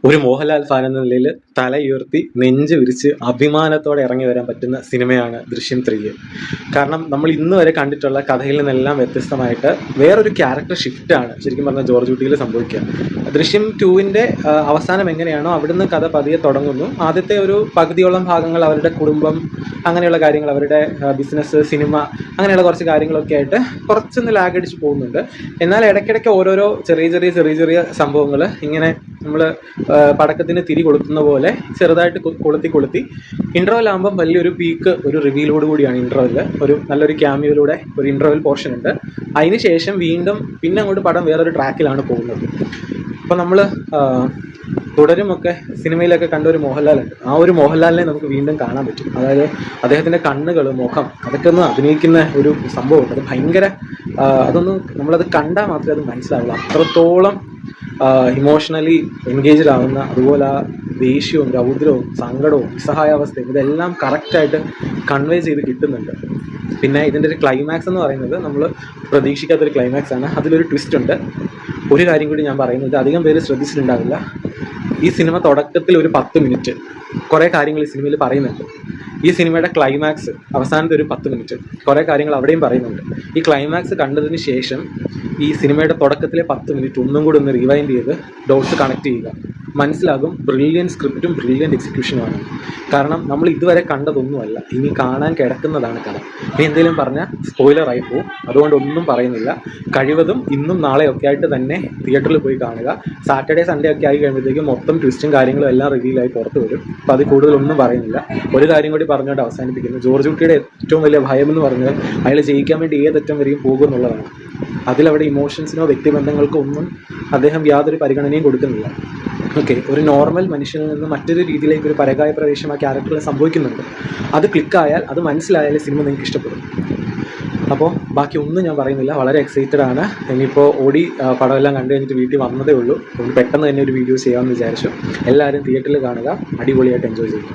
ഒരു മോഹൻലാൽ ഫാൻ എന്ന നിലയിൽ തലയുയർത്തി നെഞ്ച് വിരിച്ച് അഭിമാനത്തോടെ ഇറങ്ങി വരാൻ പറ്റുന്ന സിനിമയാണ് ദൃശ്യം 3. കാരണം നമ്മൾ ഇന്ന് വരെ കണ്ടിട്ടുള്ള കഥയിൽ നിന്നെല്ലാം വ്യത്യസ്തമായിട്ട് വേറൊരു ക്യാരക്ടർ ഷിഫ്റ്റാണ് ശരിക്കും പറഞ്ഞാൽ ജോർജ് കുട്ടിയിൽ സംഭവിക്കുക. ദൃശ്യം 2-ന്റെ അവസാനം എങ്ങനെയാണോ അവിടുന്ന് കഥ പതിയെ തുടങ്ങുന്നു. ആദ്യത്തെ ഒരു പകുതിയോളം ഭാഗങ്ങൾ അവരുടെ കുടുംബം, അങ്ങനെയുള്ള കാര്യങ്ങൾ, അവരുടെ ബിസിനസ്, സിനിമ, അങ്ങനെയുള്ള കുറച്ച് കാര്യങ്ങളൊക്കെ ആയിട്ട് കുറച്ചൊന്ന് ലാഗടിച്ച് പോകുന്നുണ്ട്. എന്നാൽ ഇടയ്ക്കിടയ്ക്ക് ഓരോരോ ചെറിയ സംഭവങ്ങൾ ഇങ്ങനെ നമ്മൾ പടക്കത്തിന് തിരി കൊളുത്തുന്ന പോലെ ചെറുതായിട്ട് കൊളുത്തി ഇൻ്റർവെൽ ആകുമ്പം വലിയൊരു പീക്ക്, ഒരു റിവീലോട് കൂടിയാണ് ഇൻ്റർവെല്. ഒരു നല്ലൊരു ക്യാമിയോയിലൂടെ ഒരു ഇൻ്റർവെൽ പോർഷൻ ഉണ്ട്. അതിന് ശേഷം വീണ്ടും പിന്നെ അങ്ങോട്ട് പടം വേറൊരു ട്രാക്കിലാണ് പോകുന്നത്. അപ്പോൾ നമ്മൾ തുടരുമൊക്കെ സിനിമയിലൊക്കെ കണ്ട ഒരു മോഹൻലാലുണ്ട്. ആ ഒരു മോഹൻലാലിനെ നമുക്ക് വീണ്ടും കാണാൻ പറ്റും. അതായത് അദ്ദേഹത്തിൻ്റെ കണ്ണുകൾ, മുഖം, അതൊക്കെ ഒന്ന് അഭിനയിക്കുന്ന ഒരു സംഭവമുണ്ട്. അത് ഭയങ്കര, അതൊന്ന് നമ്മളത് കണ്ടാൽ മാത്രമേ അത് മനസ്സിലാവുള്ളൂ. അത്രത്തോളം ഇമോഷണലി എൻഗേജ്ഡ് ആവുന്ന, അതുപോലെ ആ ദേഷ്യവും രൗദ്രവും സങ്കടവും നിസ്സഹായാവസ്ഥയും ഇതെല്ലാം കറക്റ്റായിട്ട് കൺവേ ചെയ്ത് കിട്ടുന്നുണ്ട്. പിന്നെ ഇതിൻ്റെ ഒരു ക്ലൈമാക്സ് എന്ന് പറയുന്നത് നമ്മൾ പ്രതീക്ഷിക്കാത്തൊരു ക്ലൈമാക്സ് ആണ്. അതിലൊരു ട്വിസ്റ്റ് ഉണ്ട്. ഒരു കാര്യം കൂടി ഞാൻ പറയുന്നത്, അധികം പേര് ശ്രദ്ധിച്ചിട്ടുണ്ടാവില്ല. ഈ സിനിമ തുടക്കത്തിൽ ഒരു 10 മിനിറ്റ് കുറേ കാര്യങ്ങൾ ഈ സിനിമയിൽ പറയുന്നുണ്ട്. ഈ സിനിമയുടെ ക്ലൈമാക്സ് അവസാനത്തെ ഒരു 10 മിനിറ്റ് കുറേ കാര്യങ്ങൾ അവിടെയും പറയുന്നുണ്ട്. ഈ ക്ലൈമാക്സ് കണ്ടതിന് ശേഷം ഈ സിനിമയുടെ തുടക്കത്തിലെ 10 മിനിറ്റ് ഒന്നും കൂടി ഒന്ന് റിവൈൻഡ് ചെയ്ത് ഡോട്ട്സ് കണക്ട് ചെയ്യുക. മനസ്സിലാകും ബ്രില്യൻറ്റ് സ്ക്രിപ്റ്റും ബ്രില്യൻറ്റ് എക്സിക്യൂഷനുമാണ്. കാരണം നമ്മൾ ഇതുവരെ കണ്ടതൊന്നുമല്ല, ഇനി കാണാൻ കിടക്കുന്നതാണ് കഥ. ഇനി എന്തെങ്കിലും പറഞ്ഞാൽ സ്പോയിലറായി പോവും. അതുകൊണ്ട് ഒന്നും പറയുന്നില്ല. കഴിവതും ഇന്നും നാളെയൊക്കെ ആയിട്ട് തന്നെ തിയേറ്ററിൽ പോയി കാണുക. സാറ്റർഡേ സൺഡേ ഒക്കെ ആയി കഴിയുമ്പോഴത്തേക്കും മൊത്തം ട്വിസ്റ്റും കാര്യങ്ങളും എല്ലാം റിവീലായി പുറത്ത് വരും. അപ്പോൾ അത് കൂടുതലൊന്നും പറയുന്നില്ല. ഒരു കാര്യം കൂടി പറഞ്ഞുകൊണ്ട് അവസാനിപ്പിക്കുന്നു. ജോർജ് കുട്ടിയുടെ ഏറ്റവും വലിയ ഭയമെന്ന് പറഞ്ഞാൽ അയാൾ ജയിക്കാൻ വേണ്ടി ഏതറ്റം വരെയും പോകുമെന്നുള്ളതാണ്. അതിലവിടെ ഇമോഷൻസിനോ വ്യക്തിബന്ധങ്ങൾക്കോ ഒന്നും അദ്ദേഹം യാതൊരു പരിഗണനയും കൊടുക്കുന്നില്ല. ഓക്കെ, ഒരു നോർമൽ മനുഷ്യനിൽ നിന്ന് മറ്റൊരു രീതിയിലേക്ക് ഒരു പരകായ പ്രവേശം ആ ക്യാരക്ടറിൽ സംഭവിക്കുന്നുണ്ട്. അത് ക്ലിക്കായാൽ, അത് മനസ്സിലായാലേ സിനിമ നിങ്ങൾക്ക് ഇഷ്ടപ്പെടും. അപ്പോൾ ബാക്കി ഒന്നും ഞാൻ പറയുന്നില്ല. വളരെ എക്സൈറ്റഡ് ആണ്. ഇനിയിപ്പോൾ പടമെല്ലാം കണ്ടു കഴിഞ്ഞിട്ട് വീട്ടിൽ വന്നതേ ഉള്ളൂ. അതുകൊണ്ട് പെട്ടെന്ന് തന്നെ ഒരു വീഡിയോ ചെയ്യാമെന്ന് വിചാരിച്ചു. എല്ലാവരും തിയേറ്ററിൽ കാണുക, അടിപൊളിയായിട്ട് എൻജോയ് ചെയ്യും.